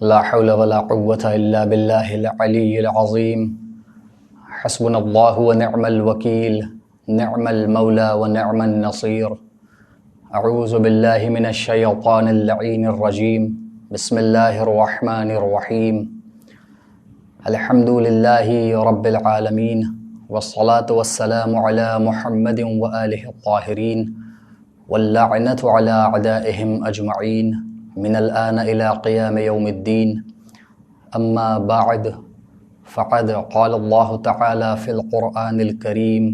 لا حول ولا قوة إلا بالله العلي العظيم حسبنا الله ونعم الوكيل نعم المولى ونعم النصير أعوذ بالله من الشيطان اللعين الرجيم بسم الله الرحمن الرحيم الحمد لله رب العالمين والصلاة والسلام على محمد وآله الطاهرين واللعنة على أعدائهم أجمعين من الآن إلى قيام يوم الدين أما بعد فقد قال الله تعالى في القرآن الكريم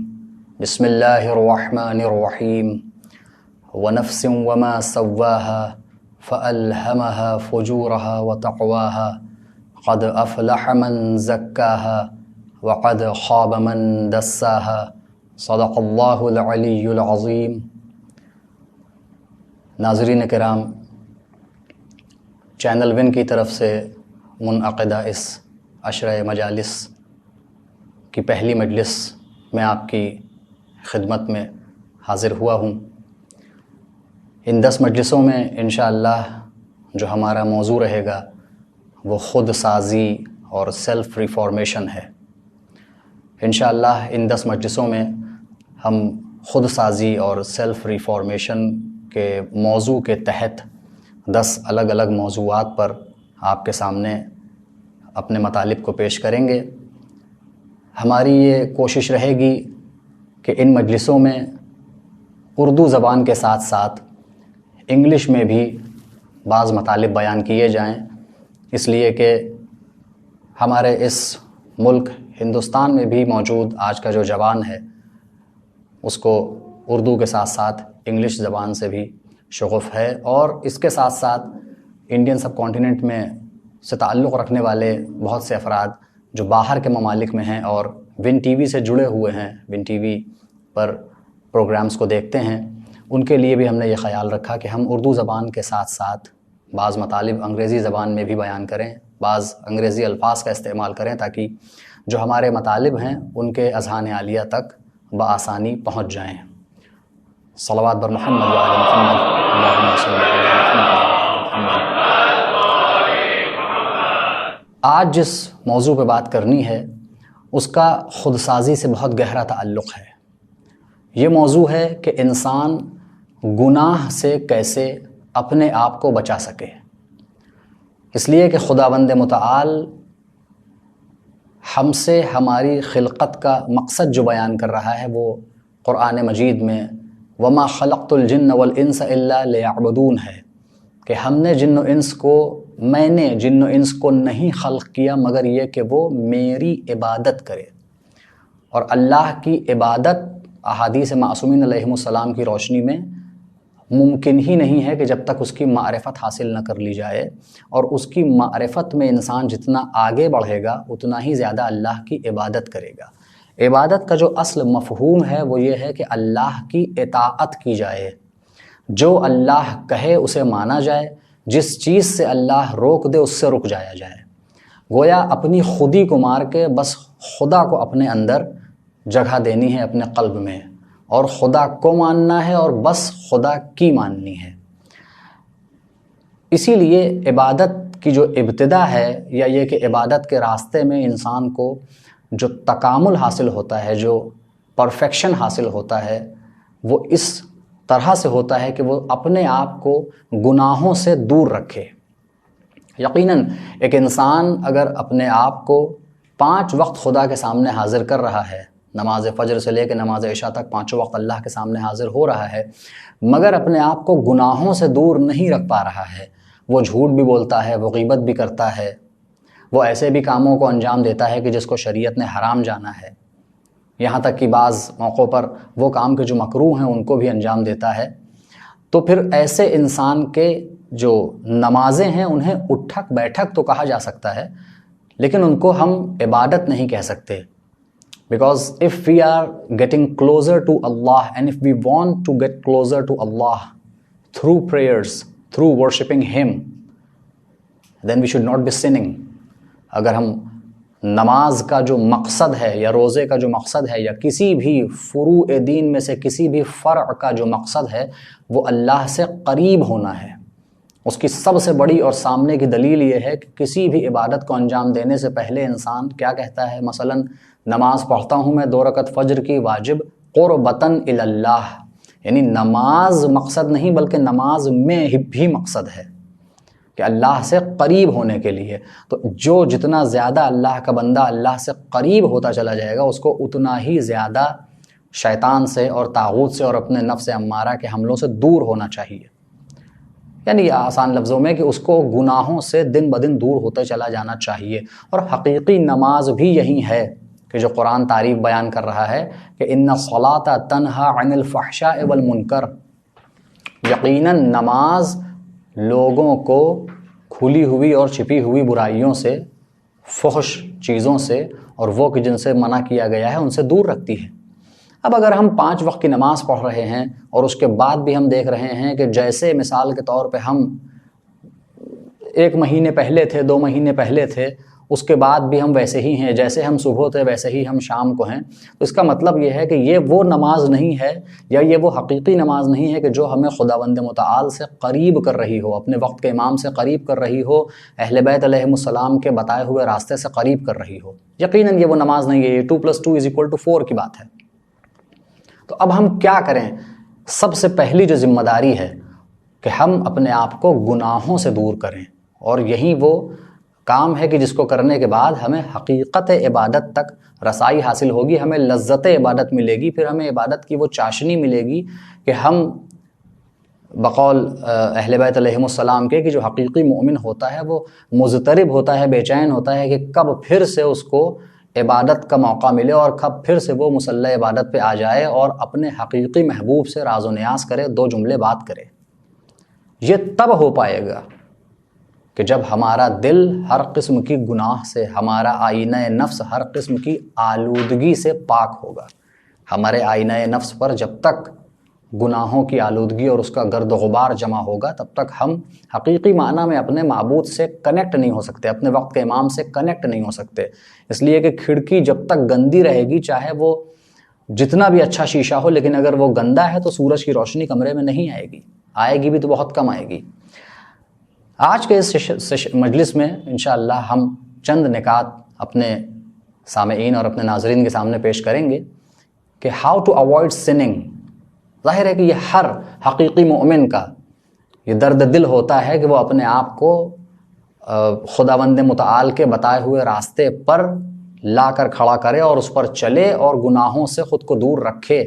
بسم الله الرحمن الرحيم ونفس وما سواها فألهمها فجورها وتقواها قد أفلح من زكاها وقد خاب من دساها صدق الله العلي العظيم۔ ناظرین کرام، چینل ون کی طرف سے منعقدہ اس عشرہ مجالس کی پہلی مجلس میں آپ کی خدمت میں حاضر ہوا ہوں۔ ان 10 مجلسوں میں انشاءاللہ جو ہمارا موضوع رہے گا وہ خود سازی اور سیلف ریفارمیشن ہے۔ انشاءاللہ ان 10 مجلسوں میں ہم خود سازی اور سیلف ریفارمیشن کے موضوع کے تحت 10 الگ الگ موضوعات پر آپ کے سامنے اپنے مطالب کو پیش کریں گے۔ ہماری یہ کوشش رہے گی کہ ان مجلسوں میں اردو زبان کے ساتھ ساتھ انگلش میں بھی بعض مطالب بیان کیے جائیں، اس لیے کہ ہمارے اس ملک ہندوستان میں بھی موجود آج کا جو جوان ہے اس کو اردو کے ساتھ ساتھ انگلش زبان سے بھی شغف ہے، اور اس کے ساتھ ساتھ انڈین سب کانٹیننٹ میں سے تعلق رکھنے والے بہت سے افراد جو باہر کے ممالک میں ہیں اور ون ٹی وی سے جڑے ہوئے ہیں، ون ٹی وی پر پروگرامز کو دیکھتے ہیں، ان کے لیے بھی ہم نے یہ خیال رکھا کہ ہم اردو زبان کے ساتھ ساتھ بعض مطالب انگریزی زبان میں بھی بیان کریں، بعض انگریزی الفاظ کا استعمال کریں تاکہ جو ہمارے مطالب ہیں ان کے اذہان عالیہ تک بآسانی پہنچ جائیں۔ صلوات بر محمد و آل محمد اللہم صلی علی محمد۔ آج جس موضوع پہ بات کرنی ہے اس کا خودسازی سے بہت گہرا تعلق ہے۔ یہ موضوع ہے کہ انسان گناہ سے کیسے اپنے آپ کو بچا سکے، اس لیے کہ خداوند متعال ہم سے ہماری خلقت کا مقصد جو بیان کر رہا ہے وہ قرآن مجید میں وما خلقت الجن والانس الا لیعبدون ہے، کہ ہم نے میں نے جن و انس کو نہیں خلق کیا مگر یہ کہ وہ میری عبادت کرے۔ اور اللہ کی عبادت احادیث معصومین علیہم السلام کی روشنی میں ممکن ہی نہیں ہے کہ جب تک اس کی معرفت حاصل نہ کر لی جائے، اور اس کی معرفت میں انسان جتنا آگے بڑھے گا اتنا ہی زیادہ اللہ کی عبادت کرے گا۔ عبادت کا جو اصل مفہوم ہے وہ یہ ہے کہ اللہ کی اطاعت کی جائے، جو اللہ کہے اسے مانا جائے، جس چیز سے اللہ روک دے اس سے رک جایا جائے۔ گویا اپنی خودی کو مار کے بس خدا کو اپنے اندر جگہ دینی ہے اپنے قلب میں، اور خدا کو ماننا ہے اور بس خدا کی ماننی ہے۔ اسی لیے عبادت کی جو ابتدا ہے، یا یہ کہ عبادت کے راستے میں انسان کو جو تکامل حاصل ہوتا ہے، جو پرفیکشن حاصل ہوتا ہے، وہ اس طرح سے ہوتا ہے کہ وہ اپنے آپ کو گناہوں سے دور رکھے۔ یقیناً ایک انسان اگر اپنے آپ کو 5 وقت خدا کے سامنے حاضر کر رہا ہے، نماز فجر سے لے کے نماز عشاء تک 5 وقت اللہ کے سامنے حاضر ہو رہا ہے، مگر اپنے آپ کو گناہوں سے دور نہیں رکھ پا رہا ہے، وہ جھوٹ بھی بولتا ہے، وہ غیبت بھی کرتا ہے، وہ ایسے بھی کاموں کو انجام دیتا ہے کہ جس کو شریعت نے حرام جانا ہے، یہاں تک کہ بعض موقعوں پر وہ کام کے جو مکروہ ہیں ان کو بھی انجام دیتا ہے، تو پھر ایسے انسان کے جو نمازیں ہیں انہیں اٹھک بیٹھک تو کہا جا سکتا ہے، لیکن ان کو ہم عبادت نہیں کہہ سکتے۔ Because if we are getting closer to Allah and if we want to get closer to Allah through prayers, through worshipping Him, then we should not be sinning۔ اگر ہم نماز کا جو مقصد ہے یا روزے کا جو مقصد ہے یا کسی بھی فروع دین میں سے کسی بھی فرع کا جو مقصد ہے وہ اللہ سے قریب ہونا ہے، اس کی سب سے بڑی اور سامنے کی دلیل یہ ہے کہ کسی بھی عبادت کو انجام دینے سے پہلے انسان کیا کہتا ہے؟ مثلا نماز پڑھتا ہوں میں 2 رکعت فجر کی واجب قربتاً الی اللہ، یعنی نماز مقصد نہیں بلکہ نماز میں بھی مقصد ہے کہ اللہ سے قریب ہونے کے لیے۔ تو جو جتنا زیادہ اللہ کا بندہ اللہ سے قریب ہوتا چلا جائے گا، اس کو اتنا ہی زیادہ شیطان سے اور طاغوت سے اور اپنے نفس امارہ کے حملوں سے دور ہونا چاہیے۔ یعنی آسان لفظوں میں کہ اس کو گناہوں سے دن بدن دور ہوتے چلا جانا چاہیے۔ اور حقیقی نماز بھی یہی ہے کہ جو قرآن تعریف بیان کر رہا ہے کہ ان الصلاۃ تنہی عن الفحشاء والمنکر، یقیناً نماز لوگوں کو کھلی ہوئی اور چھپی ہوئی برائیوں سے، فحش چیزوں سے اور وہ کہ جن سے منع کیا گیا ہے ان سے دور رکھتی ہے۔ اب اگر ہم 5 وقت کی نماز پڑھ رہے ہیں اور اس کے بعد بھی ہم دیکھ رہے ہیں کہ جیسے مثال کے طور پہ ہم 1 مہینے پہلے تھے، 2 مہینے پہلے تھے، اس کے بعد بھی ہم ویسے ہی ہیں، جیسے ہم صبح تھے ویسے ہی ہم شام کو ہیں، تو اس کا مطلب یہ ہے کہ یہ وہ نماز نہیں ہے یا یہ وہ حقیقی نماز نہیں ہے کہ جو ہمیں خداوند متعال سے قریب کر رہی ہو، اپنے وقت کے امام سے قریب کر رہی ہو، اہل بیت علیہم السلام کے بتائے ہوئے راستے سے قریب کر رہی ہو۔ یقیناً یہ وہ نماز نہیں ہے، یہ 2+2=4 کی بات ہے۔ تو اب ہم کیا کریں؟ سب سے پہلی جو ذمہ داری ہے کہ ہم اپنے آپ کو گناہوں سے دور کریں، اور یہی وہ کام ہے کہ جس کو کرنے کے بعد ہمیں حقیقت عبادت تک رسائی حاصل ہوگی، ہمیں لذت عبادت ملے گی، پھر ہمیں عبادت کی وہ چاشنی ملے گی کہ ہم بقول اہل بیت علیہم السلام کے کہ جو حقیقی مومن ہوتا ہے وہ مضطرب ہوتا ہے، بے چین ہوتا ہے کہ کب پھر سے اس کو عبادت کا موقع ملے اور کب پھر سے وہ مصلی عبادت پہ آ جائے اور اپنے حقیقی محبوب سے راز و نیاز کرے، 2 جملے بات کرے۔ یہ تب ہو پائے گا کہ جب ہمارا دل ہر قسم کی گناہ سے، ہمارا آئینہ نفس ہر قسم کی آلودگی سے پاک ہوگا۔ ہمارے آئینہ نفس پر جب تک گناہوں کی آلودگی اور اس کا گرد و غبار جمع ہوگا، تب تک ہم حقیقی معنی میں اپنے معبود سے کنیکٹ نہیں ہو سکتے، اپنے وقت کے امام سے کنیکٹ نہیں ہو سکتے، اس لیے کہ کھڑکی جب تک گندی رہے گی، چاہے وہ جتنا بھی اچھا شیشہ ہو، لیکن اگر وہ گندا ہے تو سورج کی روشنی کمرے میں نہیں آئے گی، آئے گی بھی تو بہت کم آئے گی۔ آج کے اس مجلس میں انشاءاللہ ہم چند نکات اپنے سامعین اور اپنے ناظرین کے سامنے پیش کریں گے کہ ہاؤ ٹو اوائڈ سننگ۔ ظاہر ہے کہ یہ ہر حقیقی مومن کا یہ درد دل ہوتا ہے کہ وہ اپنے آپ کو خداوند متعال کے بتائے ہوئے راستے پر لا کر کھڑا کرے اور اس پر چلے اور گناہوں سے خود کو دور رکھے،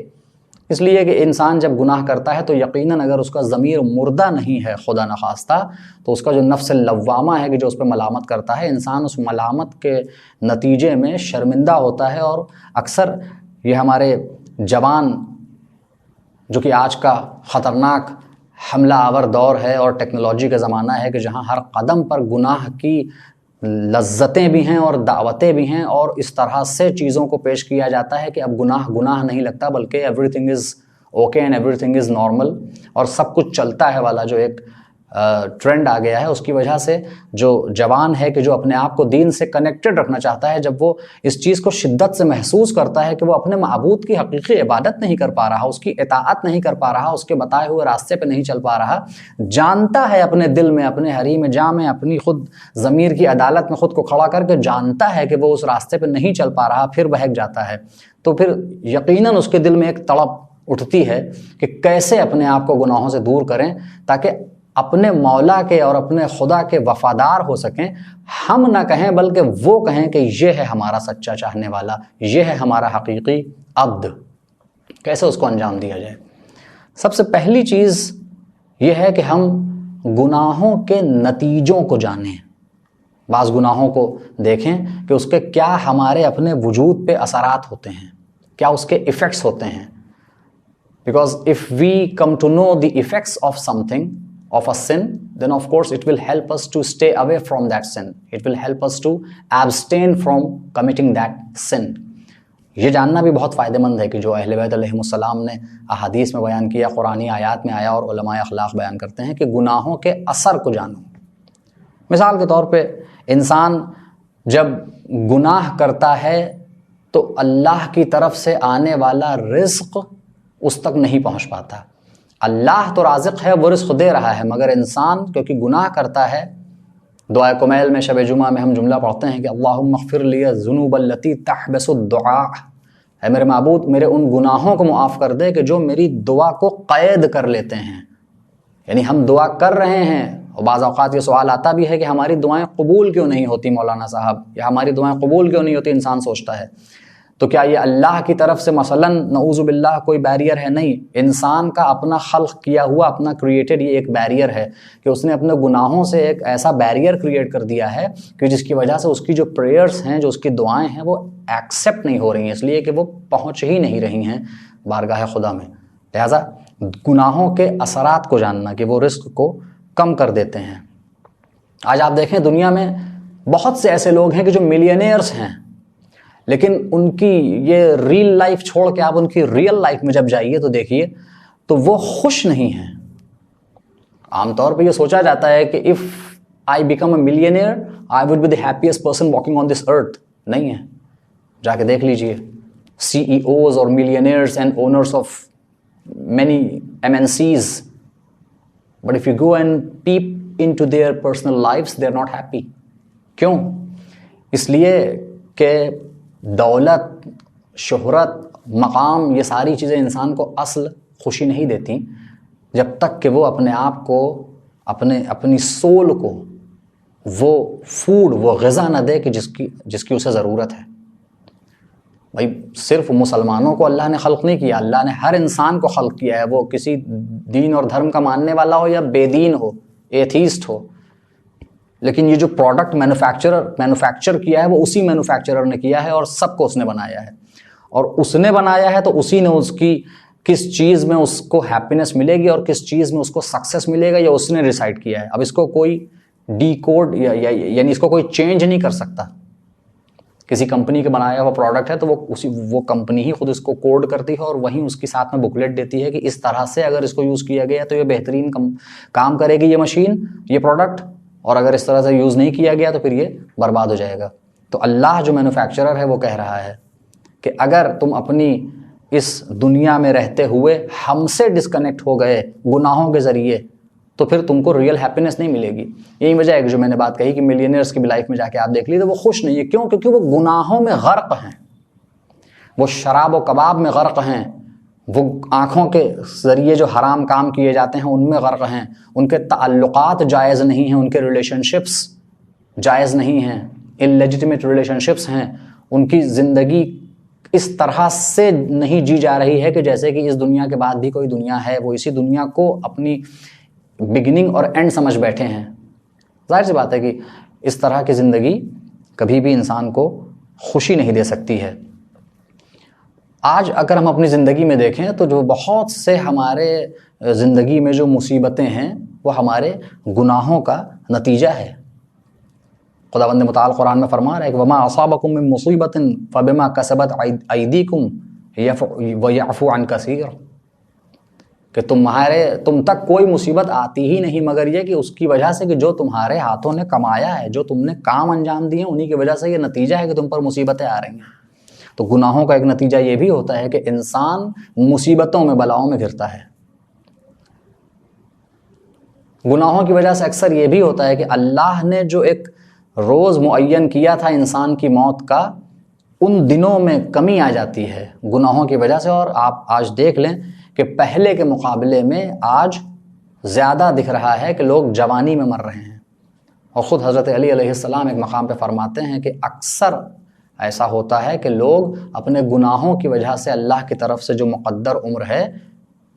اس لیے کہ انسان جب گناہ کرتا ہے تو یقیناً اگر اس کا ضمیر مردہ نہیں ہے خدا نخواستہ، تو اس کا جو نفس لوامہ ہے کہ جو اس پہ ملامت کرتا ہے، انسان اس ملامت کے نتیجے میں شرمندہ ہوتا ہے۔ اور اکثر یہ ہمارے جوان، جو کہ آج کا خطرناک حملہ آور دور ہے اور ٹیکنالوجی کا زمانہ ہے کہ جہاں ہر قدم پر گناہ کی لذتیں بھی ہیں اور دعوتیں بھی ہیں، اور اس طرح سے چیزوں کو پیش کیا جاتا ہے کہ اب گناہ نہیں لگتا بلکہ every thing is okay and every thing is normal, اور سب کچھ چلتا ہے والا جو ایک ٹرینڈ آ گیا ہے، اس کی وجہ سے جو جوان ہے کہ جو اپنے آپ کو دین سے کنیکٹڈ رکھنا چاہتا ہے، جب وہ اس چیز کو شدت سے محسوس کرتا ہے کہ وہ اپنے معبود کی حقیقی عبادت نہیں کر پا رہا، اس کی اطاعت نہیں کر پا رہا، اس کے بتائے ہوئے راستے پہ نہیں چل پا رہا، جانتا ہے اپنے دل میں، اپنے حریم جاں میں، اپنی خود ضمیر کی عدالت میں خود کو کھڑا کر کے جانتا ہے کہ وہ اس راستے پہ نہیں چل پا رہا، پھر بہک جاتا ہے، تو پھر یقیناً اس کے دل میں ایک تڑپ اٹھتی ہے کہ کیسے اپنے آپ کو گناہوں سے دور کریں تاکہ اپنے مولا کے اور اپنے خدا کے وفادار ہو سکیں۔ ہم نہ کہیں بلکہ وہ کہیں کہ یہ ہے ہمارا سچا چاہنے والا، یہ ہے ہمارا حقیقی عبد۔ کیسے اس کو انجام دیا جائے؟ سب سے پہلی چیز یہ ہے کہ ہم گناہوں کے نتیجوں کو جانیں۔ بعض گناہوں کو دیکھیں کہ اس کے کیا ہمارے اپنے وجود پہ اثرات ہوتے ہیں، کیا اس کے ایفیکٹس ہوتے ہیں۔ Because if we come to know the effects of something, of a sin, then of course it will help us to stay away from that sin. It will help us to abstain from committing that sin. یہ جاننا بھی بہت فائدہ مند ہے کہ جو اہل بیت علیہم السلام نے احادیث میں بیان کیا، قرآنی آیات میں آیا، اور علماء اخلاق بیان کرتے ہیں کہ گناہوں کے اثر کو جانو۔ مثال کے طور پہ انسان جب گناہ کرتا ہے تو اللہ کی طرف سے آنے والا رزق اس تک نہیں پہنچ پاتا، اللہ تو رازق ہے, وہ رزق دے رہا ہے, مگر انسان کیونکہ گناہ کرتا ہے. دعائے کمیل میں شب جمعہ میں ہم جملہ پڑھتے ہیں کہ اللہم اغفر لی الذنوب التی تحبس الدعاء, اے میرے معبود میرے ان گناہوں کو معاف کر دے کہ جو میری دعا کو قید کر لیتے ہیں. یعنی ہم دعا کر رہے ہیں اور بعض اوقات یہ سوال آتا بھی ہے کہ ہماری دعائیں قبول کیوں نہیں ہوتی مولانا صاحب, یا ہماری دعائیں قبول کیوں نہیں ہوتی, انسان سوچتا ہے. تو کیا یہ اللہ کی طرف سے مثلاً نعوذ باللہ کوئی بیریئر ہے؟ نہیں, انسان کا اپنا خلق کیا ہوا, اپنا کریٹڈ یہ ایک بیریئر ہے کہ اس نے اپنے گناہوں سے ایک ایسا بیریئر کریٹ کر دیا ہے کہ جس کی وجہ سے اس کی جو پریئرز ہیں, جو اس کی دعائیں ہیں, وہ ایکسیپٹ نہیں ہو رہی ہیں, اس لیے کہ وہ پہنچ ہی نہیں رہی ہیں بارگاہ خدا میں. لہٰذا گناہوں کے اثرات کو جاننا کہ وہ رزق کو کم کر دیتے ہیں. آج آپ دیکھیں دنیا میں بہت سے ایسے لوگ ہیں کہ جو ملینئرز ہیں, لیکن ان کی یہ ریل لائف چھوڑ کے آپ ان کی ریئل لائف میں جب جائیے تو دیکھیے تو وہ خوش نہیں ہیں. عام طور پہ یہ سوچا جاتا ہے کہ if I become a millionaire I would be the happiest person walking on this earth. نہیں ہے, جا کے دیکھ لیجئے سی ای اوز اور millionaires and owners of many MNCs, but if you go and peep into their personal lives, they are not happy. کیوں؟ اس لیے کہ دولت, شہرت, مقام, یہ ساری چیزیں انسان کو اصل خوشی نہیں دیتی جب تک کہ وہ اپنے آپ کو, اپنی سول کو وہ فوڈ, وہ غذا نہ دے کہ جس کی اسے ضرورت ہے. بھائی صرف مسلمانوں کو اللہ نے خلق نہیں کیا, اللہ نے ہر انسان کو خلق کیا ہے, وہ کسی دین اور دھرم کا ماننے والا ہو یا بے دین ہو, ایتھیسٹ ہو. لیکن یہ جو پروڈکٹ مینوفیکچر کیا ہے وہ اسی مینوفیکچرر نے کیا ہے اور سب کو اس نے بنایا ہے. اور اس نے بنایا ہے تو اسی نے اس کی کس چیز میں اس کو ہیپینس ملے گی اور کس چیز میں اس کو سکسیس ملے گا, یہ اس نے ڈیسائیڈ کیا ہے. اب اس کو کوئی ڈی کوڈ یعنی اس کو کوئی چینج نہیں کر سکتا. کسی کمپنی کا بنایا ہوا پروڈکٹ ہے تو وہ کمپنی ہی خود اس کو کوڈ کرتی ہے اور وہیں اس کی ساتھ میں بکلیٹ دیتی ہے کہ اس طرح سے اگر اس کو یوز کیا گیا تو یہ بہترین کام کرے گی یہ مشین, یہ پروڈکٹ, اور اگر اس طرح سے یوز نہیں کیا گیا تو پھر یہ برباد ہو جائے گا. تو اللہ جو مینوفیکچرر ہے وہ کہہ رہا ہے کہ اگر تم اپنی اس دنیا میں رہتے ہوئے ہم سے ڈسکنیکٹ ہو گئے گناہوں کے ذریعے تو پھر تم کو ریئل ہیپینس نہیں ملے گی. یہی وجہ ہے کہ جو میں نے بات کہی کہ ملینئرز کی بھی لائف میں جا کے آپ دیکھ لیجیے وہ خوش نہیں ہے. کیوں؟ کیونکہ وہ گناہوں میں غرق ہیں, وہ شراب و کباب میں غرق ہیں, وہ آنکھوں کے ذریعے جو حرام کام کیے جاتے ہیں ان میں غرق ہیں, ان کے تعلقات جائز نہیں ہیں, ان کے ریلیشن شپس جائز نہیں ہیں, انلیجٹمیٹ ریلیشن شپس ہیں, ان کی زندگی اس طرح سے نہیں جی جا رہی ہے کہ جیسے کہ اس دنیا کے بعد بھی کوئی دنیا ہے. وہ اسی دنیا کو اپنی بگننگ اور اینڈ سمجھ بیٹھے ہیں. ظاہر سی بات ہے کہ اس طرح کی زندگی کبھی بھی انسان کو خوشی نہیں دے سکتی ہے. آج اگر ہم اپنی زندگی میں دیکھیں تو جو بہت سے ہمارے زندگی میں جو مصیبتیں ہیں وہ ہمارے گناہوں کا نتیجہ ہے. خداوند متعال قرآن میں فرما رہا ہے کہ وما اصابکم من مصیبت فبما کسبت ایدیکم ویعفو عن کثیر, کہ تم تک کوئی مصیبت آتی ہی نہیں مگر یہ کہ اس کی وجہ سے کہ جو تمہارے ہاتھوں نے کمایا ہے, جو تم نے کام انجام دیے, انہی کی وجہ سے یہ نتیجہ ہے کہ تم پر مصیبتیں آ رہی ہیں. تو گناہوں کا ایک نتیجہ یہ بھی ہوتا ہے کہ انسان مصیبتوں میں, بلاؤں میں گھرتا ہے. گناہوں کی وجہ سے اکثر یہ بھی ہوتا ہے کہ اللہ نے جو ایک روز معین کیا تھا انسان کی موت کا, ان دنوں میں کمی آ جاتی ہے گناہوں کی وجہ سے. اور آپ آج دیکھ لیں کہ پہلے کے مقابلے میں آج زیادہ دکھ رہا ہے کہ لوگ جوانی میں مر رہے ہیں. اور خود حضرت علی علیہ السلام ایک مقام پہ فرماتے ہیں کہ اکثر ایسا ہوتا ہے کہ لوگ اپنے گناہوں کی وجہ سے اللہ کی طرف سے جو مقدر عمر ہے,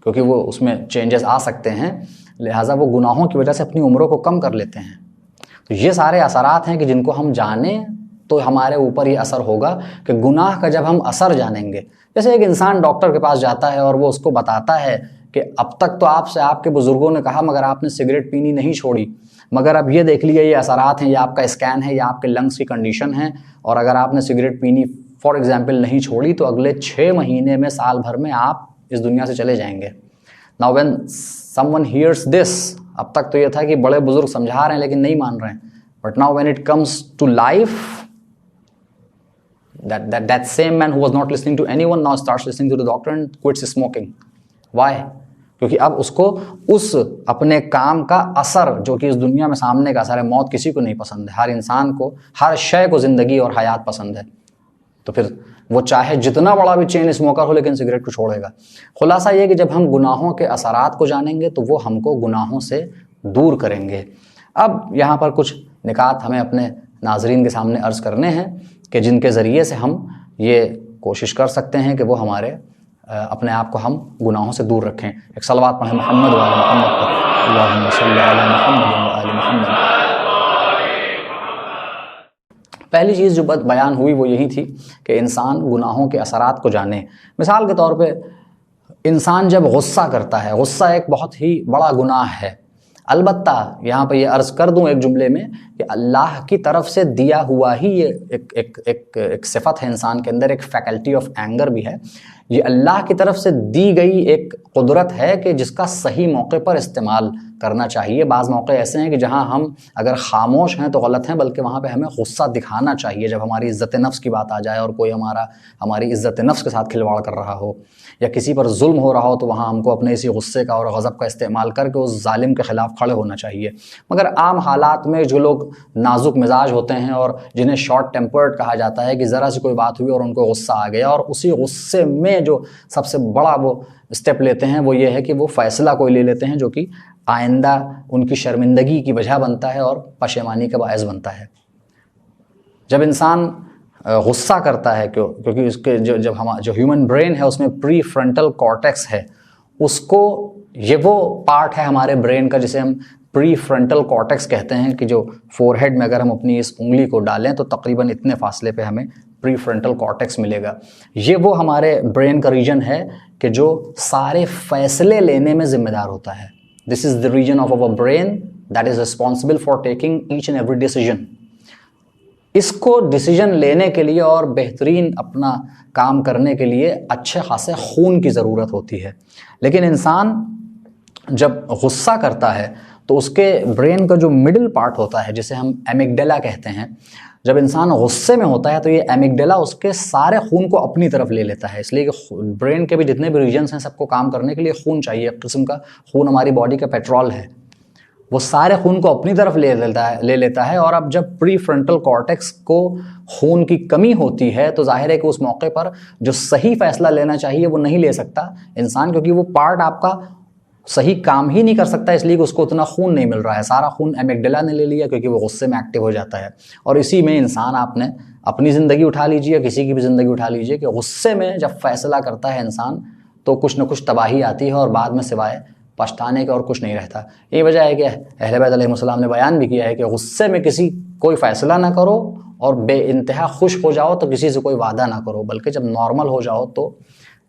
کیونکہ وہ اس میں چینجز آ سکتے ہیں, لہٰذا وہ گناہوں کی وجہ سے اپنی عمروں کو کم کر لیتے ہیں. تو یہ سارے اثرات ہیں کہ جن کو ہم جانیں تو ہمارے اوپر یہ اثر ہوگا کہ گناہ کا جب ہم اثر جانیں گے. جیسے ایک انسان ڈاکٹر کے پاس جاتا ہے اور وہ اس کو بتاتا ہے کہ اب تک تو آپ سے آپ کے بزرگوں نے کہا مگر آپ نے سگریٹ پینی نہیں چھوڑی, مگر اب یہ دیکھ لیے یہ اثرات ہیں, یہ آپ کا اسکین ہے, یہ آپ کے لنگس کی کنڈیشن ہے, اور اگر آپ نے سگریٹ پینی فار ایگزامپل نہیں چھوڑی تو اگلے 6 مہینے میں, سال بھر میں آپ اس دنیا سے چلے جائیں گے. Now when someone hears this, اب تک تو یہ تھا کہ بڑے بزرگ سمجھا رہے ہیں لیکن نہیں مان رہے ہیں, but now when it comes to life, that same man who was not listening to anyone now starts listening to the doctor and quits smoking. Why? کیونکہ اب اس کو اس اپنے کام کا اثر جو کہ اس دنیا میں سامنے کا اثر ہے، موت کسی کو نہیں پسند ہے، ہر انسان کو، ہر شے کو زندگی اور حیات پسند ہے، تو پھر وہ چاہے جتنا بڑا بھی چین اسموکر ہو لیکن سگریٹ کو چھوڑے گا۔ خلاصہ یہ کہ جب ہم گناہوں کے اثرات کو جانیں گے تو وہ ہم کو گناہوں سے دور کریں گے۔ اب یہاں پر کچھ نکات ہمیں اپنے ناظرین کے سامنے عرض کرنے ہیں کہ جن کے ذریعے سے ہم یہ کوشش کر سکتے ہیں کہ وہ ہمارے اپنے آپ کو ہم گناہوں سے دور رکھیں۔ ایک صلوات پڑھیں محمد و آل محمد پر، اللہم صلی علی محمد و آل محمد۔ پہلی چیز جو بیان ہوئی وہ یہی تھی کہ انسان گناہوں کے اثرات کو جانے۔ مثال کے طور پہ انسان جب غصہ کرتا ہے، غصہ ایک بہت ہی بڑا گناہ ہے۔ البتہ یہاں پہ یہ عرض کر دوں ایک جملے میں کہ اللہ کی طرف سے دیا ہوا ہی یہ ایک صفت ہے انسان کے اندر، ایک فیکلٹی آف اینگر بھی ہے۔ یہ اللہ کی طرف سے دی گئی ایک قدرت ہے کہ جس کا صحیح موقع پر استعمال کرنا چاہیے۔ بعض موقع ایسے ہیں کہ جہاں ہم اگر خاموش ہیں تو غلط ہیں، بلکہ وہاں پہ ہمیں غصہ دکھانا چاہیے۔ جب ہماری عزت نفس کی بات آ جائے اور کوئی ہماری عزت نفس کے ساتھ کھلواڑ کر رہا ہو یا کسی پر ظلم ہو رہا ہو تو وہاں ہم کو اپنے اسی غصے کا اور غضب کا استعمال کر کے اس ظالم کے خلاف کھڑے ہونا چاہیے۔ مگر عام حالات میں جو لوگ نازک مزاج ہوتے ہیں اور جنہیں شارٹ ٹیمپرڈ کہا جاتا ہے کہ ذرا سی کوئی بات ہوئی اور ان کو غصہ آ گیا، اور اسی غصے میں جو سب سے بڑا وہ اسٹیپ لیتے ہیں وہ یہ ہے کہ وہ فیصلہ کوئی لے لیتے ہیں جو کہ آئندہ ان کی شرمندگی کی وجہ بنتا ہے اور پشیمانی کا باعث بنتا ہے۔ جب انسان غصہ کرتا ہے کیونکہ اس کے جو ہیومن برین ہے اس میں پری فرنٹل کارٹیکس ہے، اس کو یہ وہ پارٹ ہے ہمارے برین کا جسے ہم پری فرنٹل کارٹیکس کہتے ہیں کہ جو فور ہیڈ میں اگر ہم اپنی اس انگلی کو ڈالیں تو تقریباً اتنے فاصلے پہ ہمیں پری فرنٹل کارٹیکس ملے گا۔ یہ وہ ہمارے برین کا ریجن ہے کہ جو سارے فیصلے لینے میں ذمہ دار ہوتا ہے۔ This is the region of our brain that is responsible for taking each and every decision۔ اس کو ڈیسیجن لینے کے لیے اور بہترین اپنا کام کرنے کے لیے اچھے خاصے خون کی ضرورت ہوتی ہے، لیکن انسان جب غصہ کرتا ہے تو اس کے برین کا جو مڈل پارٹ ہوتا ہے جسے ہم ایمگڈیلا کہتے ہیں، جب انسان غصے میں ہوتا ہے تو یہ ایمگڈیلا اس کے سارے خون کو اپنی طرف لے لیتا ہے۔ اس لیے کہ برین کے بھی جتنے بھی ریجنز ہیں سب کو کام کرنے کے لیے خون چاہیے، ایک قسم کا خون ہماری باڈی کا پیٹرول ہے، وہ سارے خون کو اپنی طرف لے لیتا ہے۔ اور اب جب پری فرنٹل کارٹیکس کو خون کی کمی ہوتی ہے تو ظاہر ہے کہ اس موقع پر جو صحیح فیصلہ لینا چاہیے وہ نہیں لے سکتا انسان، کیونکہ وہ پارٹ آپ کا صحیح کام ہی نہیں کر سکتا، اس لیے کہ اس کو اتنا خون نہیں مل رہا ہے۔ سارا خون ایمگڈیلا نے لے لیا کیونکہ وہ غصے میں ایکٹیو ہو جاتا ہے، اور اسی میں انسان آپ نے اپنی زندگی اٹھا لیجیے، کسی کی بھی زندگی اٹھا لیجیے کہ غصے میں جب فیصلہ کرتا ہے انسان تو کچھ نہ کچھ تباہی آتی ہے اور بعد میں سوائے پچھتانے کا اور کچھ نہیں رہتا۔ یہ وجہ ہے کہ اہل بیت علیہ السلام نے بیان بھی کیا ہے کہ غصے میں کوئی فیصلہ نہ کرو اور بے انتہا خوش ہو جاؤ تو کسی سے کوئی وعدہ نہ کرو، بلکہ جب نارمل ہو جاؤ تو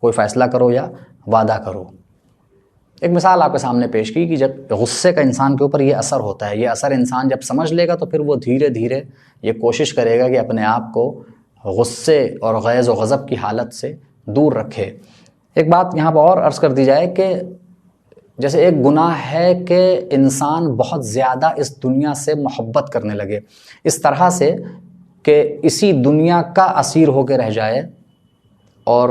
کوئی فیصلہ کرو یا وعدہ کرو۔ ایک مثال آپ کے سامنے پیش کی کہ جب غصے کا انسان کے اوپر یہ اثر ہوتا ہے، یہ اثر انسان جب سمجھ لے گا تو پھر وہ دھیرے دھیرے یہ کوشش کرے گا کہ اپنے آپ کو غصے اور غیظ و غضب کی حالت سے دور رکھے۔ ایک بات یہاں پر اور عرض کر دی جائے کہ جیسے ایک گناہ ہے کہ انسان بہت زیادہ اس دنیا سے محبت کرنے لگے، اس طرح سے کہ اسی دنیا کا اسیر ہو کے رہ جائے اور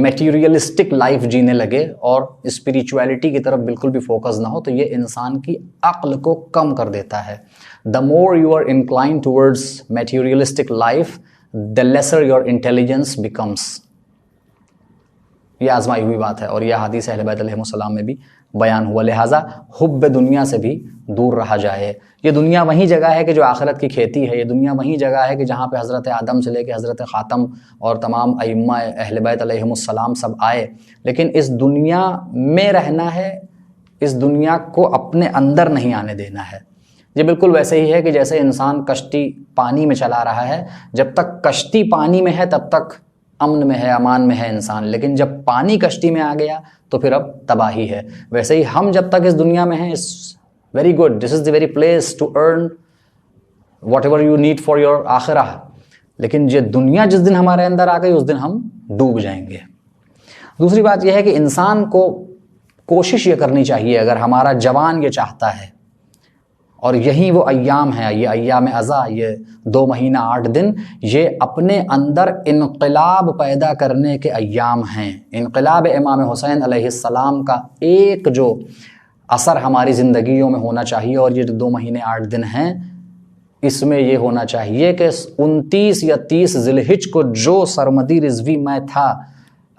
میٹیریلسٹک لائف جینے لگے اور اسپریچویلٹی کی طرف بالکل بھی فوکس نہ ہو، تو یہ انسان کی عقل کو کم کر دیتا ہے۔ The more you are inclined towards materialistic life, the lesser your intelligence becomes۔ یہ آزمائی ہوئی بات ہے اور یہ حدیث اہل بیت علیہ السلام میں بھی بیان ہوا، لہٰذا حب دنیا سے بھی دور رہا جائے۔ یہ دنیا وہی جگہ ہے کہ جو آخرت کی کھیتی ہے، یہ دنیا وہی جگہ ہے کہ جہاں پہ حضرت آدم سے لے کے حضرت خاتم اور تمام ائمہ اہل بیت علیہم السلام سب آئے، لیکن اس دنیا میں رہنا ہے، اس دنیا کو اپنے اندر نہیں آنے دینا ہے۔ یہ بالکل ویسے ہی ہے کہ جیسے انسان کشتی پانی میں چلا رہا ہے، جب تک کشتی پانی میں ہے تب تک امن میں ہے، امان میں ہے انسان، لیکن جب پانی کشتی میں آ گیا تو پھر اب تباہی ہے۔ ویسے ہی ہم جب تک اس دنیا میں ہیں، اس very good, this is the very place to earn whatever you need for your آخرہ، لیکن یہ دنیا جس دن ہمارے اندر آ گئی اس دن ہم ڈوب جائیں گے۔ دوسری بات یہ ہے کہ انسان کو کوشش یہ کرنی چاہیے، اگر ہمارا جوان یہ چاہتا ہے اور یہی وہ ایام ہیں، یہ ایام ازا، یہ 2 مہینہ 8 دن، یہ اپنے اندر انقلاب پیدا کرنے کے ایام ہیں۔ انقلاب امام حسین علیہ السلام کا ایک جو اثر ہماری زندگیوں میں ہونا چاہیے، اور یہ جو 2 مہینے 8 دن ہیں، اس میں یہ ہونا چاہیے کہ 29 یا 30 ذی الحجہ کو جو سرمدی رضوی میں تھا،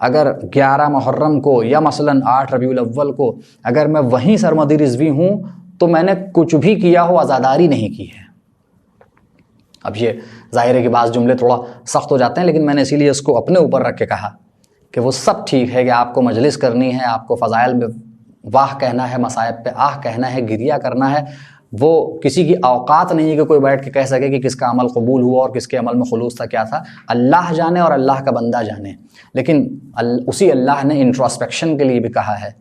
اگر 11 محرم کو یا مثلاً 8 ربیع الاول کو اگر میں وہیں سرمدی رضوی ہوں تو میں نے کچھ بھی کیا ہو عزاداری نہیں کی ہے۔ اب یہ ظاہر ہے کہ بعض جملے تھوڑا سخت ہو جاتے ہیں، لیکن میں نے اسی لیے اس کو اپنے اوپر رکھ کے کہا کہ وہ سب ٹھیک ہے کہ آپ کو مجلس کرنی ہے، آپ کو فضائل میں واہ کہنا ہے، مصائب پہ آہ کہنا ہے، گریہ کرنا ہے، وہ کسی کی اوقات نہیں ہے کہ کوئی بیٹھ کے کہہ سکے کہ کس کا عمل قبول ہوا اور کس کے عمل میں خلوص تھا، کیا تھا، اللہ جانے اور اللہ کا بندہ جانے۔ لیکن اسی اللہ نے انٹروسپیکشن کے لیے بھی کہا ہے۔